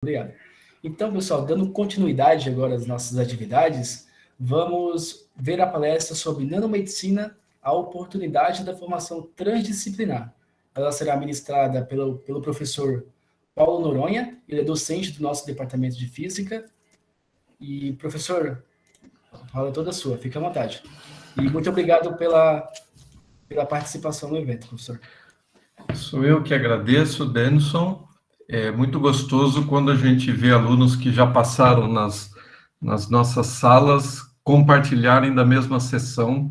Obrigado. Então, pessoal, dando continuidade agora às nossas atividades, vamos ver a palestra sobre nanomedicina, a oportunidade da formação transdisciplinar. Ela será ministrada pelo professor Paulo Noronha, ele é docente do nosso departamento de física. E, professor, a fala é toda sua, fique à vontade. E muito obrigado pela participação no evento, professor. Sou eu que agradeço, Denison. É muito gostoso quando a gente vê alunos que já passaram nas nossas salas compartilharem da mesma sessão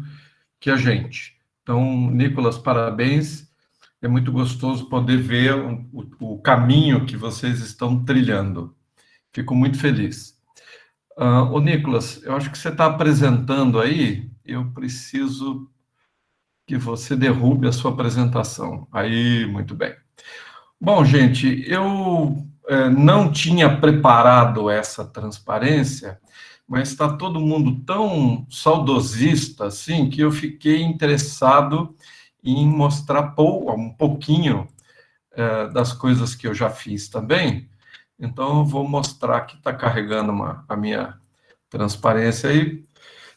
que a gente. Então, Nicolas, parabéns. É muito gostoso poder ver o caminho que vocês estão trilhando. Fico muito feliz. Ô, Nicolas, eu acho que você está apresentando aí, eu preciso que você derrube a sua apresentação. Aí, muito bem. Bom, gente, eu não tinha preparado essa transparência, mas está todo mundo tão saudosista, assim, que eu fiquei interessado em mostrar um pouquinho das coisas que eu já fiz também. Então, eu vou mostrar que está carregando a minha transparência aí.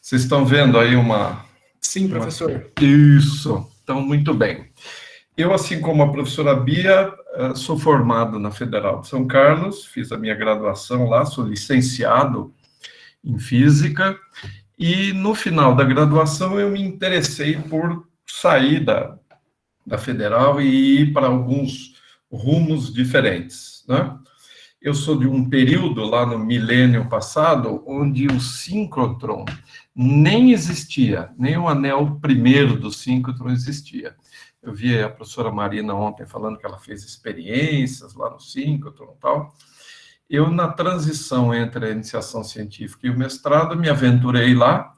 Vocês estão vendo aí uma... Sim, professor. Isso, então, muito bem. Eu, assim como a professora Bia, sou formado na Federal de São Carlos, fiz a minha graduação lá, sou licenciado em Física, e no final da graduação eu me interessei por sair da Federal e ir para alguns rumos diferentes, né? Eu sou de um período lá no milênio passado, onde o síncrotron nem existia, nem o anel primeiro do síncrotron existia. Eu vi a professora Marina ontem falando que ela fez experiências lá no síncrotron e tal. Eu, na transição entre a iniciação científica e o mestrado, me aventurei lá.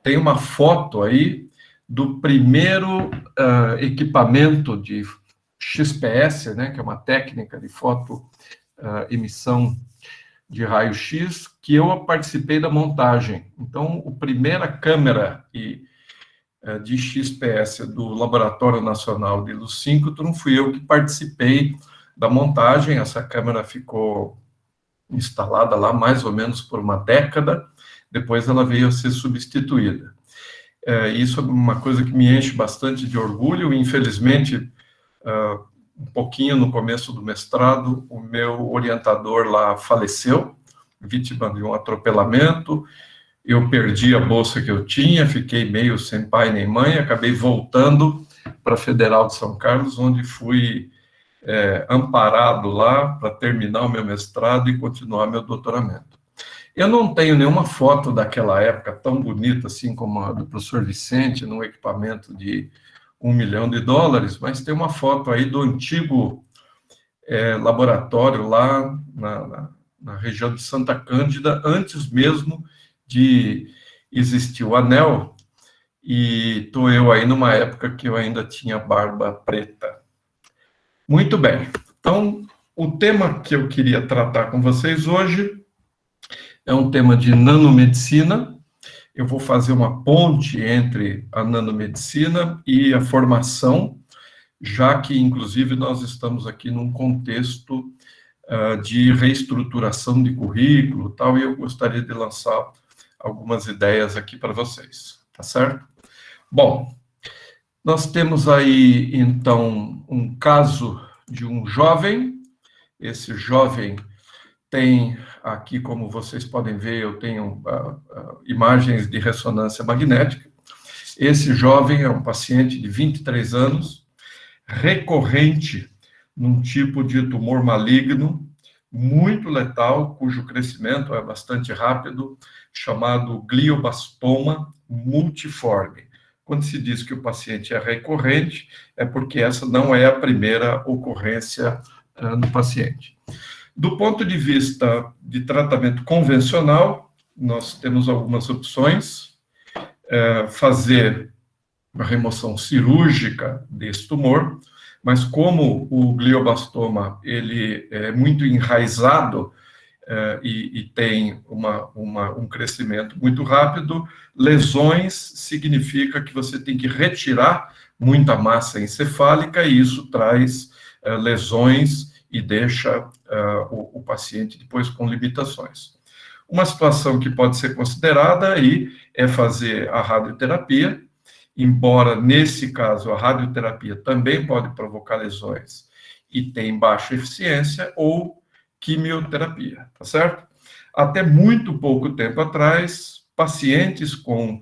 Tem uma foto aí do primeiro equipamento de XPS, né, que é uma técnica de fotoemissão de raio-x, que eu participei da montagem. Então, a primeira câmera de XPS do Laboratório Nacional de Luz Síncrotron fui eu que participei da montagem. Essa câmera ficou instalada lá mais ou menos por uma década, depois ela veio a ser substituída. Isso é uma coisa que me enche bastante de orgulho. Infelizmente, um pouquinho no começo do mestrado, o meu orientador lá faleceu, vítima de um atropelamento. Eu perdi a bolsa que eu tinha, fiquei meio sem pai nem mãe, acabei voltando para a Federal de São Carlos, onde fui amparado lá para terminar o meu mestrado e continuar meu doutoramento. Eu não tenho nenhuma foto daquela época tão bonita assim como a do professor Vicente, num equipamento de $1 milhão, mas tem uma foto aí do antigo laboratório lá na região de Santa Cândida, antes mesmo de existir o anel, e estou eu aí numa época que eu ainda tinha barba preta. Muito bem, então o tema que eu queria tratar com vocês hoje é um tema de nanomedicina. Eu vou fazer uma ponte entre a nanomedicina e a formação, já que, inclusive, nós estamos aqui num contexto de reestruturação de currículo, tal, e eu gostaria de lançar algumas ideias aqui para vocês, tá certo? Bom, nós temos aí, então, um caso de um jovem. Esse jovem tem aqui, como vocês podem ver, eu tenho imagens de ressonância magnética. Esse jovem é um paciente de 23 anos, recorrente num tipo de tumor maligno, muito letal, cujo crescimento é bastante rápido, chamado glioblastoma multiforme. Quando se diz que o paciente é recorrente, é porque essa não é a primeira ocorrência no paciente. Do ponto de vista de tratamento convencional, nós temos algumas opções. Fazer uma remoção cirúrgica desse tumor, mas como o glioblastoma ele é muito enraizado e tem um crescimento muito rápido, lesões significa que você tem que retirar muita massa encefálica e isso traz lesões e deixa o paciente depois com limitações. Uma situação que pode ser considerada aí é fazer a radioterapia, embora nesse caso a radioterapia também pode provocar lesões e tem baixa eficiência, ou quimioterapia, tá certo? Até muito pouco tempo atrás, pacientes com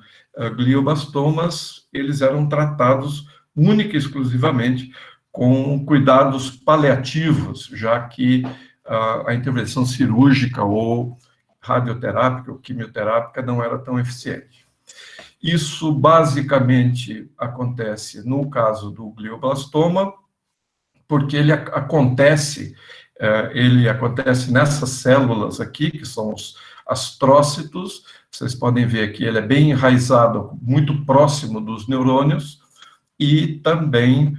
glioblastomas, eles eram tratados única e exclusivamente com cuidados paliativos, já que a intervenção cirúrgica ou radioterápica ou quimioterápica não era tão eficiente. Isso basicamente acontece no caso do glioblastoma, porque ele acontece nessas células aqui, que são os astrócitos. Vocês podem ver aqui, ele é bem enraizado, muito próximo dos neurônios, e também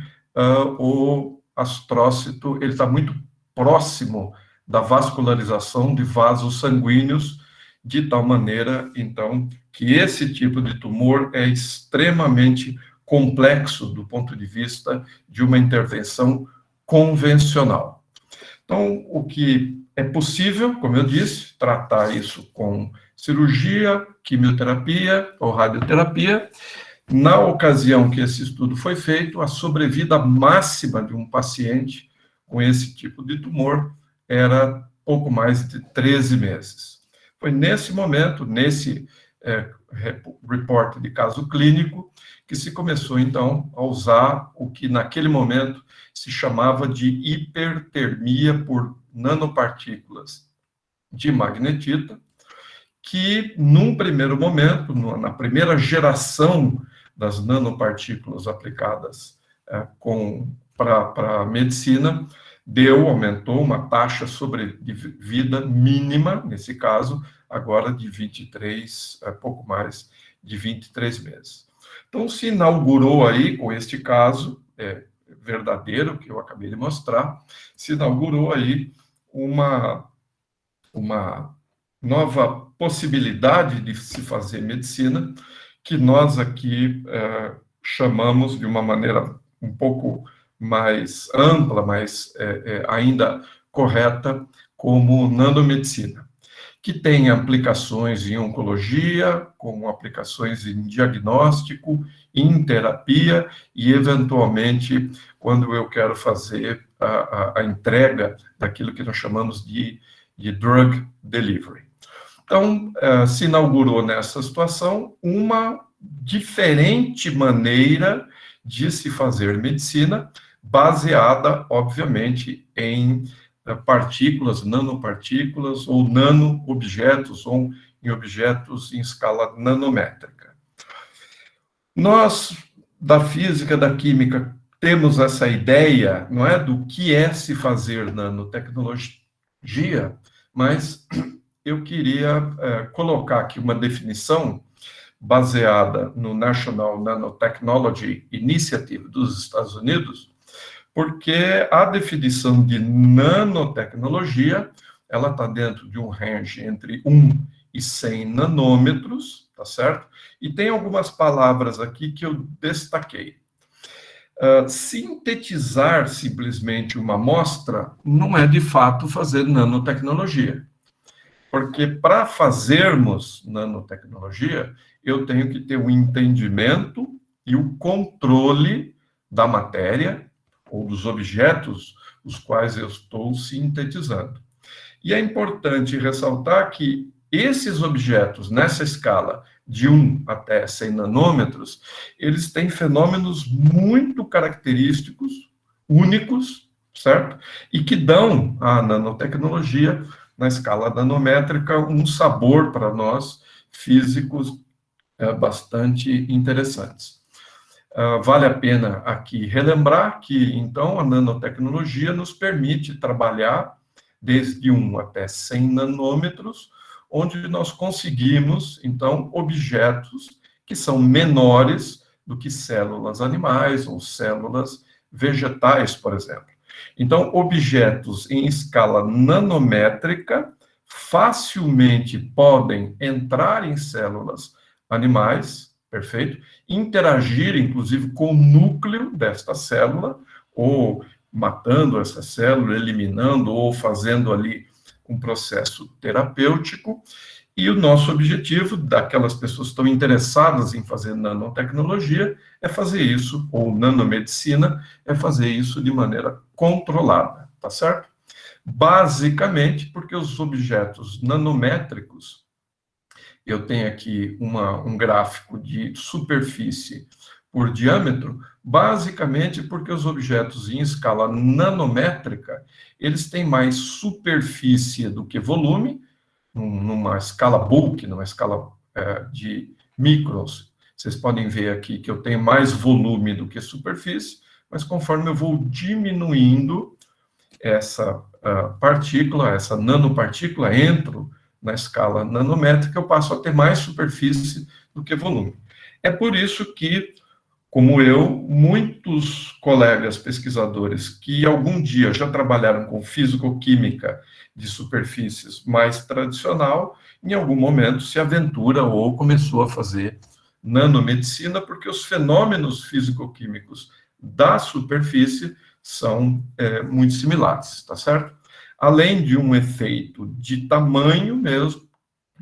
o astrócito, ele está muito próximo da vascularização de vasos sanguíneos, de tal maneira, então, que esse tipo de tumor é extremamente complexo do ponto de vista de uma intervenção convencional. Então, o que é possível, como eu disse, tratar isso com cirurgia, quimioterapia ou radioterapia. Na ocasião que esse estudo foi feito, a sobrevida máxima de um paciente com esse tipo de tumor era pouco mais de 13 meses. Foi nesse momento, nesse report de caso clínico, que se começou, então, a usar o que naquele momento se chamava de hipertermia por nanopartículas de magnetita, que, num primeiro momento, na primeira geração das nanopartículas aplicadas para a medicina, aumentou uma taxa de sobrevida mínima, nesse caso, agora de 23, pouco mais de 23 meses. Então, se inaugurou aí, com este caso verdadeiro, que eu acabei de mostrar, se inaugurou aí uma nova possibilidade de se fazer medicina, que nós aqui chamamos de uma maneira um pouco mais ampla, mas ainda correta, como nanomedicina, que tem aplicações em oncologia, com aplicações em diagnóstico, em terapia e, eventualmente, quando eu quero fazer a entrega daquilo que nós chamamos de drug delivery. Então, se inaugurou nessa situação uma diferente maneira de se fazer medicina, baseada, obviamente, em partículas, nanopartículas, ou nano-objetos, ou em objetos em escala nanométrica. Nós, da física, da química, temos essa ideia, não é, do que é se fazer nanotecnologia, mas eu queria colocar aqui uma definição baseada no National Nanotechnology Initiative dos Estados Unidos, porque a definição de nanotecnologia, ela está dentro de um range entre 1 e 100 nanômetros, tá certo? E tem algumas palavras aqui que eu destaquei. Sintetizar simplesmente uma amostra não é, de fato, fazer nanotecnologia. Porque para fazermos nanotecnologia, eu tenho que ter o entendimento e o controle da matéria ou dos objetos os quais eu estou sintetizando. E é importante ressaltar que esses objetos, nessa escala de 1 até 100 nanômetros, eles têm fenômenos muito característicos, únicos, certo? E que dão à nanotecnologia, na escala nanométrica, um sabor para nós, físicos, bastante interessantes. Vale a pena aqui relembrar que, então, a nanotecnologia nos permite trabalhar desde 1 até 100 nanômetros, onde nós conseguimos, então, objetos que são menores do que células animais ou células vegetais, por exemplo. Então, objetos em escala nanométrica facilmente podem entrar em células animais, perfeito? Interagir, inclusive, com o núcleo desta célula, ou matando essa célula, eliminando ou fazendo ali um processo terapêutico. E o nosso objetivo, daquelas pessoas que estão interessadas em fazer nanotecnologia, é fazer isso, ou nanomedicina, é fazer isso de maneira controlada, tá certo? Basicamente, porque os objetos nanométricos, eu tenho aqui um gráfico de superfície por diâmetro, basicamente porque os objetos em escala nanométrica, eles têm mais superfície do que volume, numa escala bulk, numa escala de microns. Vocês podem ver aqui que eu tenho mais volume do que superfície, mas conforme eu vou diminuindo essa partícula, essa nanopartícula, entro na escala nanométrica, eu passo a ter mais superfície do que volume. É por isso que, como eu, muitos colegas pesquisadores que algum dia já trabalharam com físico-química de superfícies mais tradicional, em algum momento se aventura ou começou a fazer nanomedicina, porque os fenômenos físico-químicos da superfície são muito similares, tá certo? Além de um efeito de tamanho mesmo,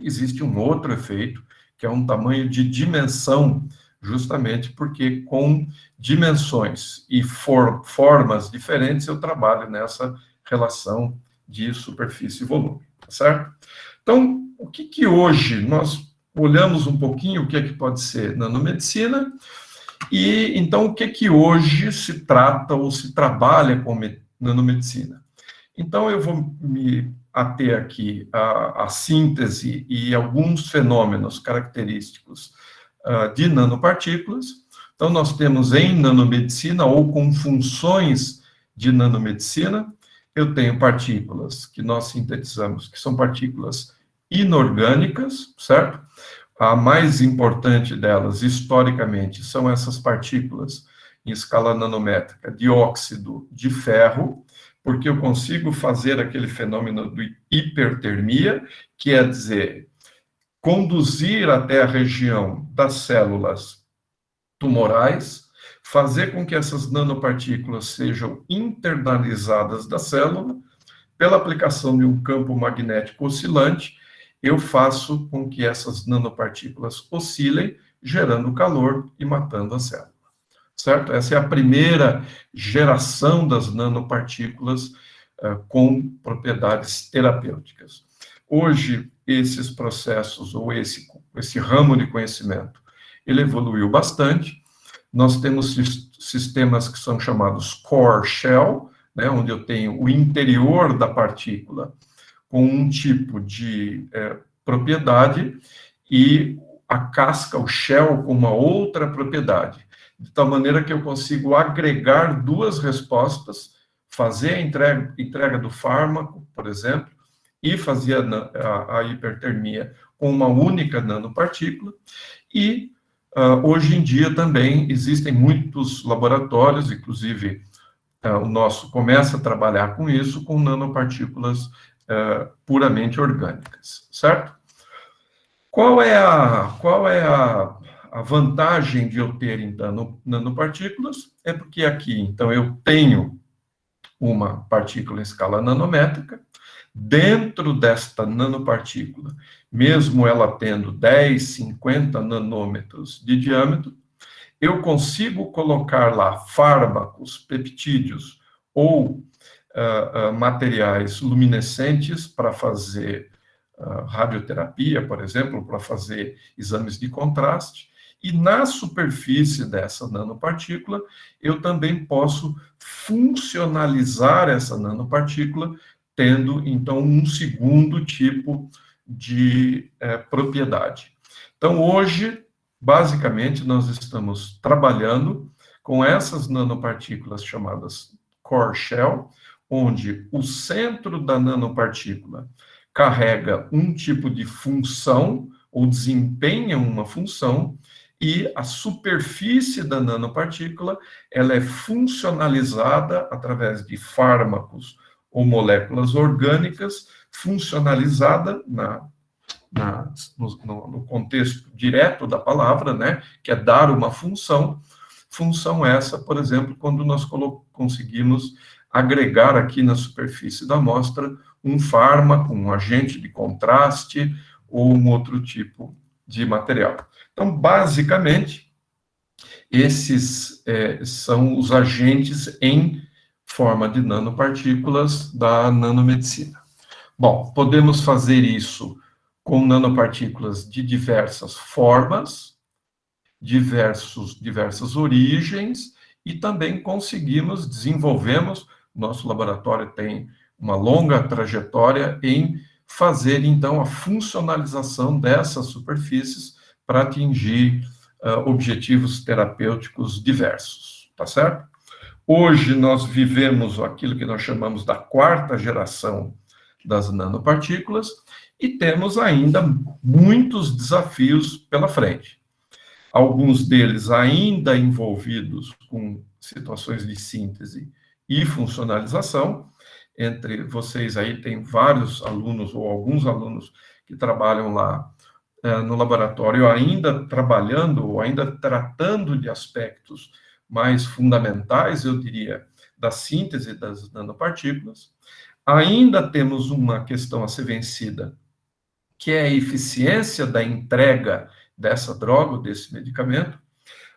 existe um outro efeito, que é um tamanho de dimensão, justamente porque com dimensões e formas diferentes eu trabalho nessa relação de superfície e volume, tá certo? Então, o que hoje nós olhamos um pouquinho o que é que pode ser nanomedicina, e então o que hoje se trata ou se trabalha com nanomedicina? Então, eu vou me ater aqui à síntese e alguns fenômenos característicos de nanopartículas. Então, nós temos em nanomedicina, ou com funções de nanomedicina, eu tenho partículas que nós sintetizamos, que são partículas inorgânicas, certo? A mais importante delas, historicamente, são essas partículas em escala nanométrica de óxido de ferro, porque eu consigo fazer aquele fenômeno de hipertermia, que é dizer, conduzir até a região das células tumorais, fazer com que essas nanopartículas sejam internalizadas da célula, pela aplicação de um campo magnético oscilante, eu faço com que essas nanopartículas oscilem, gerando calor e matando a célula. Certo? Essa é a primeira geração das nanopartículas com propriedades terapêuticas. Hoje, esses processos, ou esse ramo de conhecimento, ele evoluiu bastante. Nós temos sistemas que são chamados core shell, né, onde eu tenho o interior da partícula com um tipo de propriedade e a casca, o shell, com uma outra propriedade, de tal maneira que eu consigo agregar duas respostas, fazer a entrega do fármaco, por exemplo, e fazer a hipertermia com uma única nanopartícula, e hoje em dia também existem muitos laboratórios, inclusive o nosso começa a trabalhar com isso, com nanopartículas puramente orgânicas, certo? Qual é a vantagem de eu ter, então, nanopartículas? É porque aqui, então, eu tenho uma partícula em escala nanométrica, dentro desta nanopartícula, mesmo ela tendo 10, 50 nanômetros de diâmetro, eu consigo colocar lá fármacos, peptídeos ou materiais luminescentes para fazer radioterapia, por exemplo, para fazer exames de contraste, e na superfície dessa nanopartícula, eu também posso funcionalizar essa nanopartícula, tendo, então, um segundo tipo de propriedade. Então, hoje, basicamente, nós estamos trabalhando com essas nanopartículas chamadas core shell, onde o centro da nanopartícula carrega um tipo de função, ou desempenha uma função, e a superfície da nanopartícula, ela é funcionalizada através de fármacos ou moléculas orgânicas, funcionalizada no contexto direto da palavra, né, que é dar uma função essa, por exemplo, quando nós conseguimos agregar aqui na superfície da amostra um fármaco, um agente de contraste ou um outro tipo de material. Então, basicamente, esses são os agentes em forma de nanopartículas da nanomedicina. Bom, podemos fazer isso com nanopartículas de diversas formas, diversas origens, e também desenvolvemos, nosso laboratório tem uma longa trajetória em fazer, então, a funcionalização dessas superfícies para atingir objetivos terapêuticos diversos, tá certo? Hoje nós vivemos aquilo que nós chamamos da quarta geração das nanopartículas e temos ainda muitos desafios pela frente. Alguns deles ainda envolvidos com situações de síntese e funcionalização. Entre vocês aí tem vários alunos ou alguns alunos que trabalham lá no laboratório ainda trabalhando ou ainda tratando de aspectos mais fundamentais, eu diria, da síntese das nanopartículas. Ainda temos uma questão a ser vencida, que é a eficiência da entrega dessa droga, ou desse medicamento.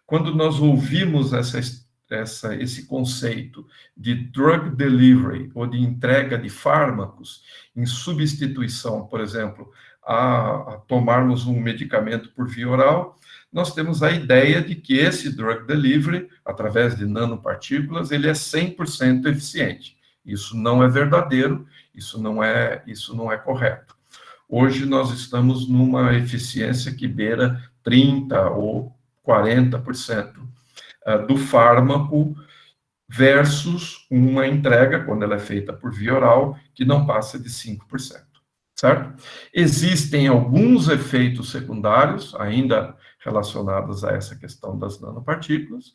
Quando nós ouvimos esse conceito de drug delivery, ou de entrega de fármacos, em substituição, por exemplo, a tomarmos um medicamento por via oral, nós temos a ideia de que esse drug delivery, através de nanopartículas, ele é 100% eficiente. Isso não é verdadeiro, isso não é correto. Hoje nós estamos numa eficiência que beira 30% ou 40% do fármaco versus uma entrega, quando ela é feita por via oral, que não passa de 5%, certo? Existem alguns efeitos secundários ainda relacionados a essa questão das nanopartículas.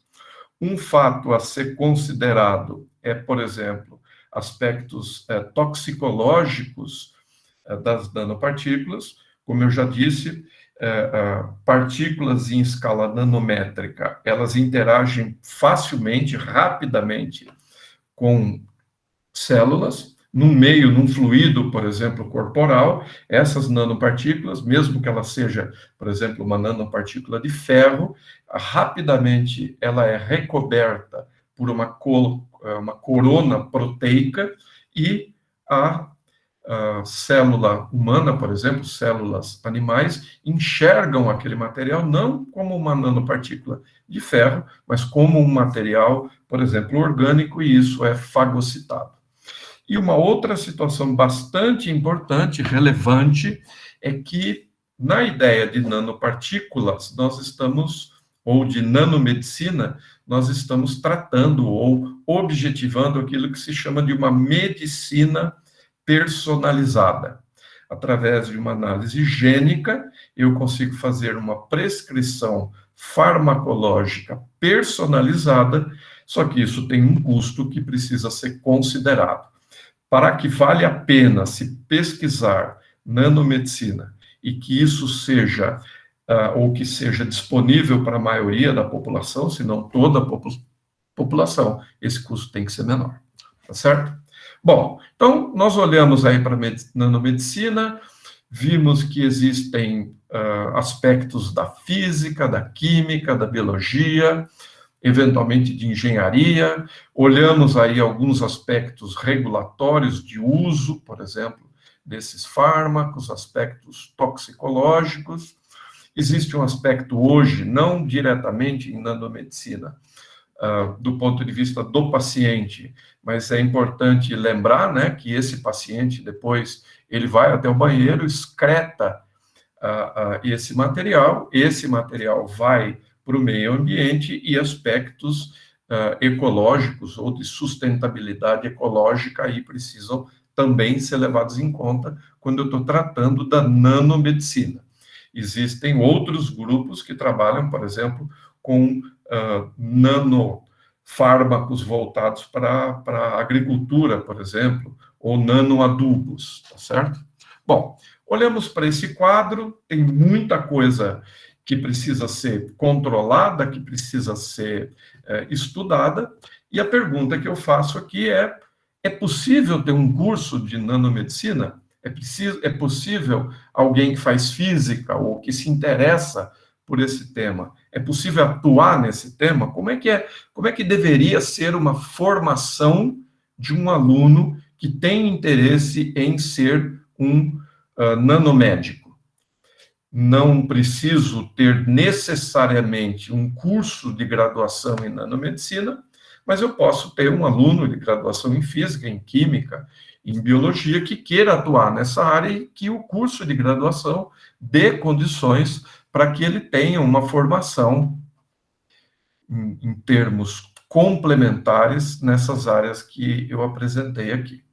Um fato a ser considerado é, por exemplo, aspectos toxicológicos das nanopartículas. Como eu já disse, partículas em escala nanométrica, elas interagem facilmente, rapidamente com células, num fluido, por exemplo, corporal. Essas nanopartículas, mesmo que ela seja, por exemplo, uma nanopartícula de ferro, rapidamente ela é recoberta por uma corona proteica e a célula humana, por exemplo, células animais, enxergam aquele material não como uma nanopartícula de ferro, mas como um material, por exemplo, orgânico, e isso é fagocitado. E uma outra situação bastante importante, relevante, é que na ideia de nanopartículas, ou de nanomedicina, nós estamos tratando ou objetivando aquilo que se chama de uma medicina personalizada. Através de uma análise gênica, eu consigo fazer uma prescrição farmacológica personalizada, só que isso tem um custo que precisa ser considerado. Para que vale a pena se pesquisar nanomedicina e que isso seja, ou que seja disponível para a maioria da população, se não toda a população, esse custo tem que ser menor, tá certo? Bom, então, nós olhamos aí para a nanomedicina, vimos que existem aspectos da física, da química, da biologia, eventualmente de engenharia, olhamos aí alguns aspectos regulatórios de uso, por exemplo, desses fármacos, aspectos toxicológicos. Existe um aspecto hoje, não diretamente em nanomedicina, do ponto de vista do paciente, mas é importante lembrar, né, que esse paciente, depois, ele vai até o banheiro, excreta esse material vai para o meio ambiente e aspectos ecológicos ou de sustentabilidade ecológica aí precisam também ser levados em conta quando eu estou tratando da nanomedicina. Existem outros grupos que trabalham, por exemplo, com nanofármacos voltados para a agricultura, por exemplo, ou nanoadubos, tá certo? Bom, olhamos para esse quadro, tem muita coisa que precisa ser controlada, que precisa ser estudada, e a pergunta que eu faço aqui é É possível ter um curso de nanomedicina? É possível alguém que faz física ou que se interessa por esse tema? É possível atuar nesse tema? Como é que deveria ser uma formação de um aluno que tem interesse em ser um nanomédico? Não preciso ter necessariamente um curso de graduação em nanomedicina, mas eu posso ter um aluno de graduação em física, em química, em biologia, que queira atuar nessa área e que o curso de graduação dê condições para que ele tenha uma formação em termos complementares nessas áreas que eu apresentei aqui.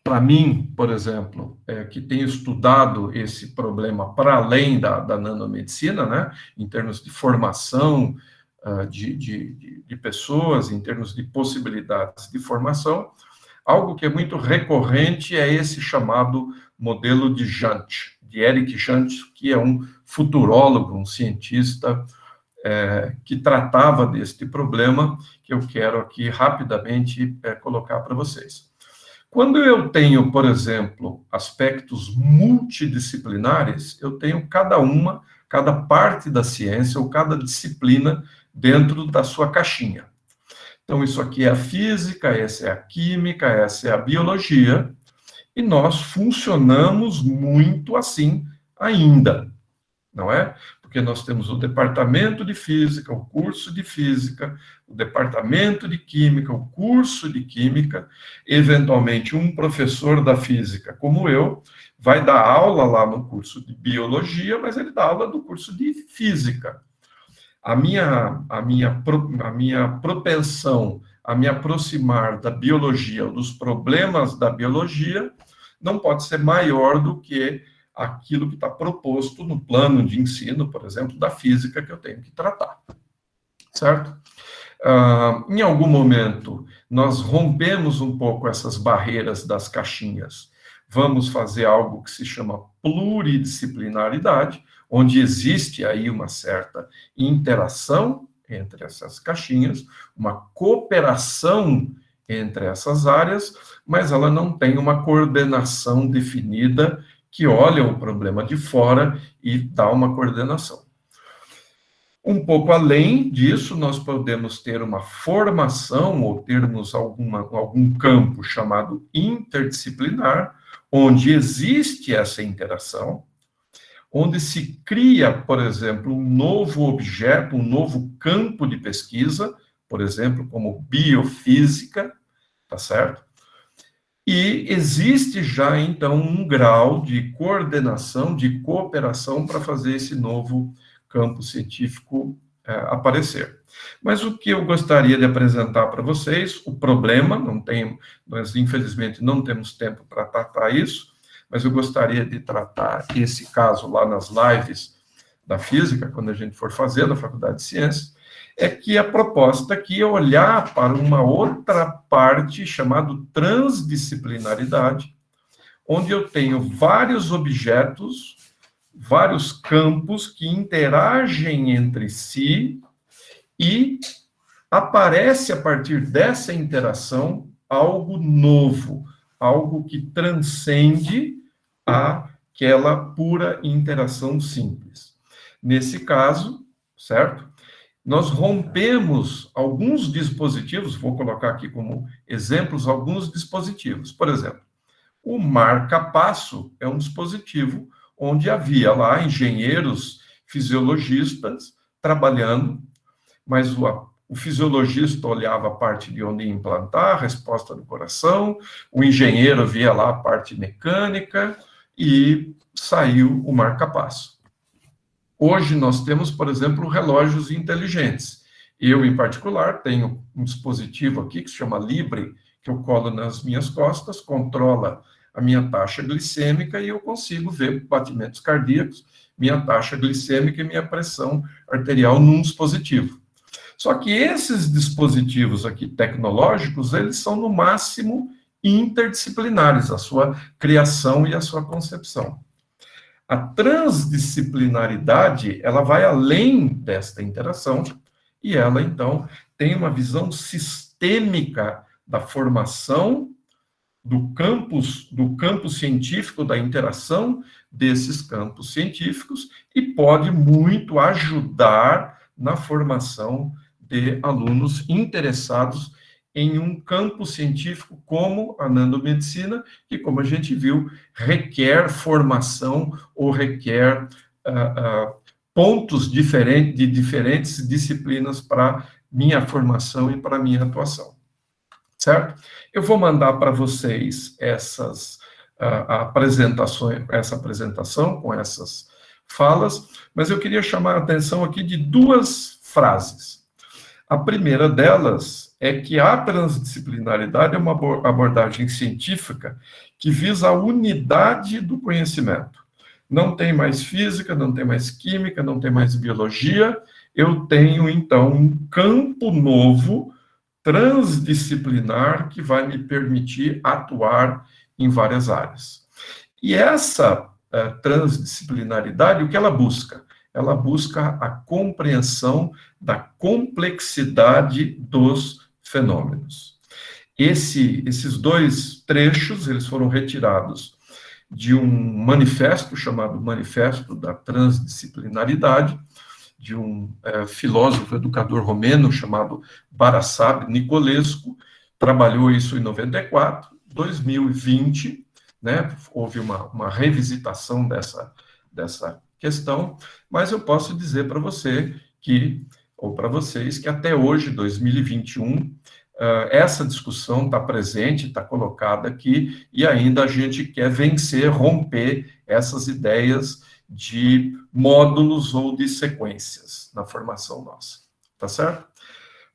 Para mim, por exemplo, que tenho estudado esse problema para além da nanomedicina, né, em termos de formação de pessoas, em termos de possibilidades de formação, algo que é muito recorrente é esse chamado modelo de Jantsch, de Eric Jantsch, que é um futurólogo, um cientista que tratava deste problema, que eu quero aqui rapidamente colocar para vocês. Quando eu tenho, por exemplo, aspectos multidisciplinares, eu tenho cada parte da ciência ou cada disciplina dentro da sua caixinha. Então, isso aqui é a física, essa é a química, essa é a biologia, e nós funcionamos muito assim ainda, não é? Porque nós temos o departamento de física, o curso de física, o departamento de química, o curso de química, eventualmente um professor da física, como eu, vai dar aula lá no curso de biologia, mas ele dá aula do curso de física. A minha propensão a me aproximar da biologia, ou dos problemas da biologia, não pode ser maior do que aquilo que está proposto no plano de ensino, por exemplo, da física que eu tenho que tratar, certo? Em algum momento, nós rompemos um pouco essas barreiras das caixinhas. Vamos fazer algo que se chama pluridisciplinaridade, onde existe aí uma certa interação entre essas caixinhas, uma cooperação entre essas áreas, mas ela não tem uma coordenação definida que olha o problema de fora e dá uma coordenação. Um pouco além disso, nós podemos ter uma formação ou termos algum campo chamado interdisciplinar, onde existe essa interação, onde se cria, por exemplo, um novo objeto, um novo campo de pesquisa, por exemplo, como biofísica, tá certo? E existe já, então, um grau de coordenação, de cooperação para fazer esse novo campo científico aparecer. Mas o que eu gostaria de apresentar para vocês, o problema, nós infelizmente não temos tempo para tratar isso, mas eu gostaria de tratar esse caso lá nas lives da física, quando a gente for fazer na Faculdade de Ciências, é que a proposta aqui é olhar para uma outra parte chamada transdisciplinaridade, onde eu tenho vários objetos, vários campos que interagem entre si e aparece a partir dessa interação algo novo, algo que transcende aquela pura interação simples. Nesse caso, certo? Nós rompemos alguns dispositivos, vou colocar aqui como exemplos alguns dispositivos. Por exemplo, o marca-passo é um dispositivo onde havia lá engenheiros fisiologistas trabalhando, mas o fisiologista olhava a parte de onde ia implantar, a resposta do coração, o engenheiro via lá a parte mecânica e saiu o marca-passo. Hoje nós temos, por exemplo, relógios inteligentes. Eu, em particular, tenho um dispositivo aqui que se chama Libre, que eu colo nas minhas costas, controla a minha taxa glicêmica e eu consigo ver batimentos cardíacos, minha taxa glicêmica e minha pressão arterial num dispositivo. Só que esses dispositivos aqui tecnológicos, eles são no máximo interdisciplinares, a sua criação e a sua concepção. A transdisciplinaridade, ela vai além desta interação e ela, então, tem uma visão sistêmica da formação do campo científico, da interação desses campos científicos, e pode muito ajudar na formação de alunos interessados em um campo científico como a nanomedicina, que, como a gente viu, requer formação ou requer pontos diferentes de diferentes disciplinas para minha formação e para minha atuação. Certo? Eu vou mandar para vocês essa apresentação com essas falas, mas eu queria chamar a atenção aqui de duas frases. A primeira delas é que a transdisciplinaridade é uma abordagem científica que visa a unidade do conhecimento. Não tem mais física, não tem mais química, não tem mais biologia, eu tenho, então, um campo novo transdisciplinar que vai me permitir atuar em várias áreas. E essa transdisciplinaridade, o que ela busca? Ela busca a compreensão da complexidade dos fenômenos. Esses dois trechos, eles foram retirados de um manifesto chamado Manifesto da Transdisciplinaridade, de um filósofo educador romeno chamado Barassab Nicolescu, trabalhou isso em 94, 2020, né, houve uma revisitação dessa questão, mas eu posso dizer para você que, ou para vocês, que até hoje, 2021, essa discussão está presente, está colocada aqui, e ainda a gente quer vencer, romper essas ideias de módulos ou de sequências na formação nossa, tá certo?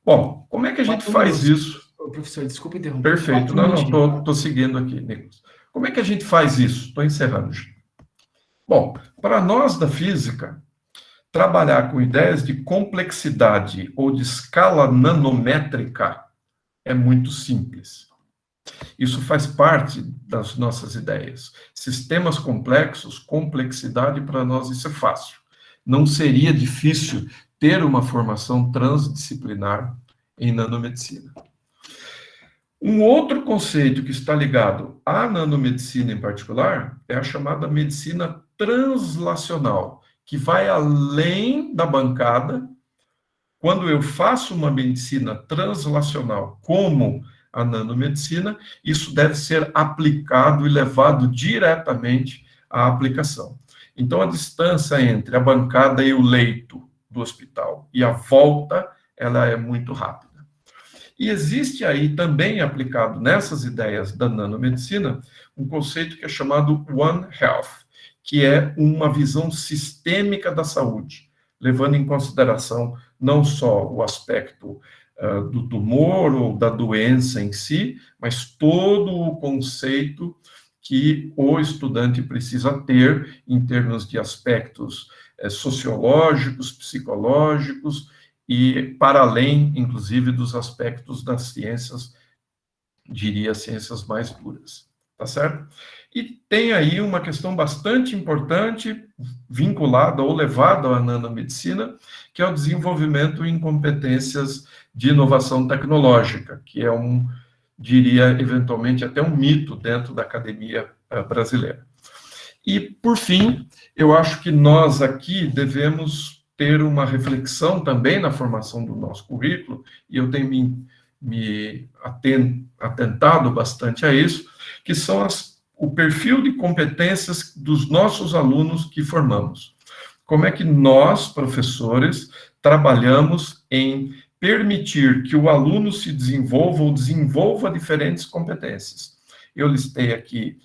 Bom, como é que a gente faz isso? Professor, desculpa interromper. Perfeito, não, estou seguindo aqui, Nicolas. Como é que a gente faz isso? Estou encerrando. Bom, para nós da física, trabalhar com ideias de complexidade ou de escala nanométrica é muito simples. Isso faz parte das nossas ideias. Sistemas complexos, complexidade, para nós isso é fácil. Não seria difícil ter uma formação transdisciplinar em nanomedicina. Um outro conceito que está ligado à nanomedicina em particular é a chamada medicina translacional, que vai além da bancada. Quando eu faço uma medicina translacional como a nanomedicina, isso deve ser aplicado e levado diretamente à aplicação. Então, a distância entre a bancada e o leito do hospital e a volta, ela é muito rápida. E existe aí também aplicado nessas ideias da nanomedicina um conceito que é chamado One Health, que é uma visão sistêmica da saúde, levando em consideração não só o aspecto do tumor ou da doença em si, mas todo o conceito que o estudante precisa ter em termos de aspectos sociológicos, psicológicos e para além, inclusive, dos aspectos das ciências, diria, ciências mais duras, tá certo? E tem aí uma questão bastante importante, vinculada ou levada à nanomedicina, que é o desenvolvimento em competências de inovação tecnológica, que é diria, eventualmente, até um mito dentro da academia brasileira. E, por fim, eu acho que nós aqui devemos ter uma reflexão também na formação do nosso currículo, e eu tenho me atentado bastante a isso, que são o perfil de competências dos nossos alunos que formamos. Como é que nós, professores, trabalhamos em permitir que o aluno se desenvolva ou desenvolva diferentes competências. Eu listei aqui,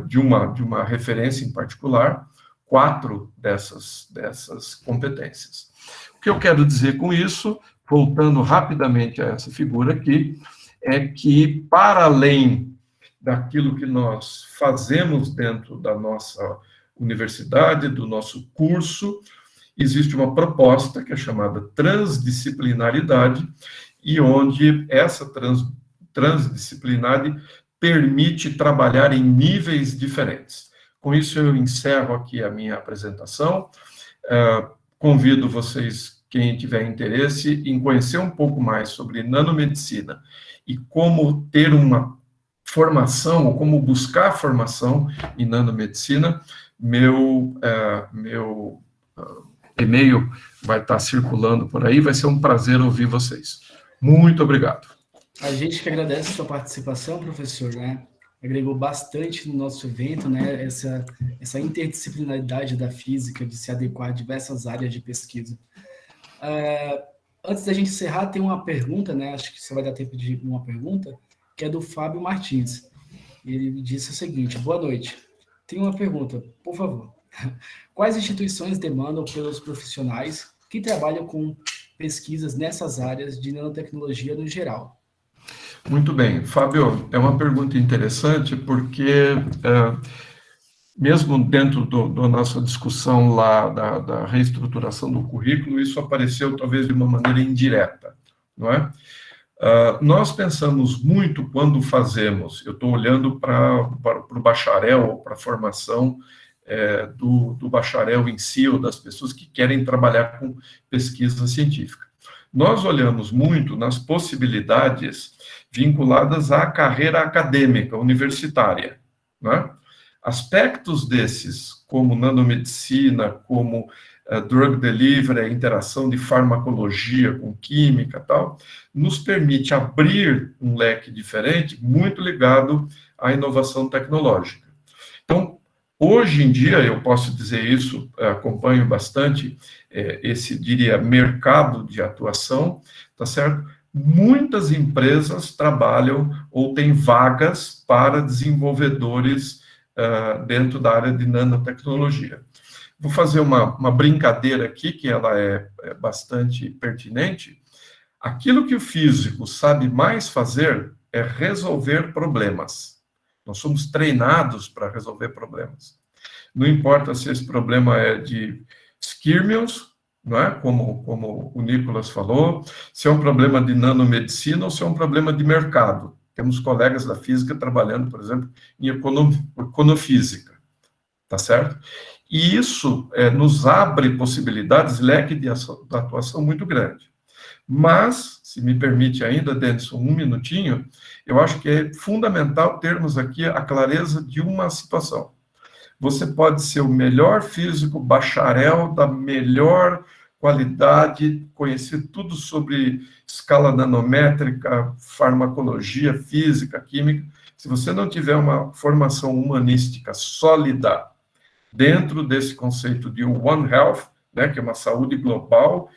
de uma referência em particular, 4 dessas competências. O que eu quero dizer com isso, voltando rapidamente a essa figura aqui, é que, para além daquilo que nós fazemos dentro da nossa universidade, do nosso curso, existe uma proposta que é chamada transdisciplinaridade, e onde essa transdisciplinaridade permite trabalhar em níveis diferentes. Com isso, eu encerro aqui a minha apresentação. Convido vocês quem tiver interesse em conhecer um pouco mais sobre nanomedicina e como ter uma formação, ou como buscar formação em nanomedicina, meu e-mail vai estar circulando por aí, vai ser um prazer ouvir vocês. Muito obrigado. A gente que agradece a sua participação, professor, né? Agregou bastante no nosso evento, né? Essa interdisciplinaridade da física, de se adequar a diversas áreas de pesquisa. Antes da gente encerrar, tem uma pergunta, né? Acho que você vai dar tempo de uma pergunta, que é do Fábio Martins. Ele disse o seguinte: boa noite. Tem uma pergunta, por favor. Quais instituições demandam pelos profissionais que trabalham com pesquisas nessas áreas de nanotecnologia no geral? Muito bem, Fábio, é uma pergunta interessante porque, mesmo dentro da nossa discussão lá da reestruturação do currículo, isso apareceu talvez de uma maneira indireta, não é? Nós pensamos muito quando fazemos, eu estou olhando para o bacharel, ou para a formação do bacharel em si, ou das pessoas que querem trabalhar com pesquisa científica. Nós olhamos muito nas possibilidades vinculadas à carreira acadêmica, universitária, né? Aspectos desses, como nanomedicina, como drug delivery, a interação de farmacologia com química e tal, nos permite abrir um leque diferente, muito ligado à inovação tecnológica. Então, hoje em dia, eu posso dizer isso, acompanho bastante esse, diria, mercado de atuação, tá certo? Muitas empresas trabalham ou têm vagas para desenvolvedores dentro da área de nanotecnologia. Vou fazer uma brincadeira aqui, que ela é bastante pertinente. Aquilo que o físico sabe mais fazer é resolver problemas. Nós somos treinados para resolver problemas. Não importa se esse problema é de skirmions, não é? Como o Nicolas falou, se é um problema de nanomedicina ou se é um problema de mercado. Temos colegas da física trabalhando, por exemplo, em econofísica, tá certo? E isso nos abre possibilidades, leque de atuação muito grande. Mas, se me permite ainda, Denison, um minutinho, eu acho que é fundamental termos aqui a clareza de uma situação. Você pode ser o melhor físico, bacharel da melhor qualidade, conhecer tudo sobre escala nanométrica, farmacologia, física, química. Se você não tiver uma formação humanística sólida dentro desse conceito de One Health, né, que é uma saúde global,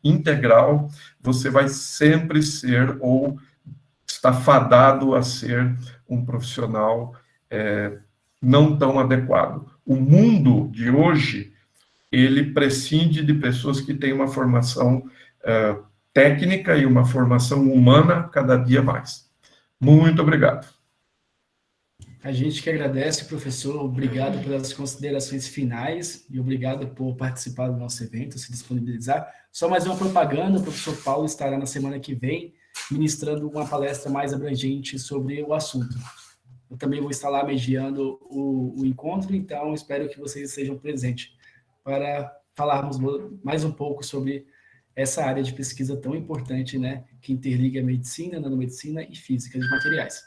integral, você vai sempre ser ou está fadado a ser um profissional não tão adequado. O mundo de hoje, ele prescinde de pessoas que têm uma formação técnica e uma formação humana cada dia mais. Muito obrigado. A gente que agradece, professor, obrigado pelas considerações finais e obrigado por participar do nosso evento, se disponibilizar. Só mais uma propaganda, o professor Paulo estará na semana que vem ministrando uma palestra mais abrangente sobre o assunto. Eu também vou estar lá mediando o encontro, então espero que vocês estejam presentes para falarmos mais um pouco sobre essa área de pesquisa tão importante, né, que interliga a medicina, nanomedicina e física de materiais.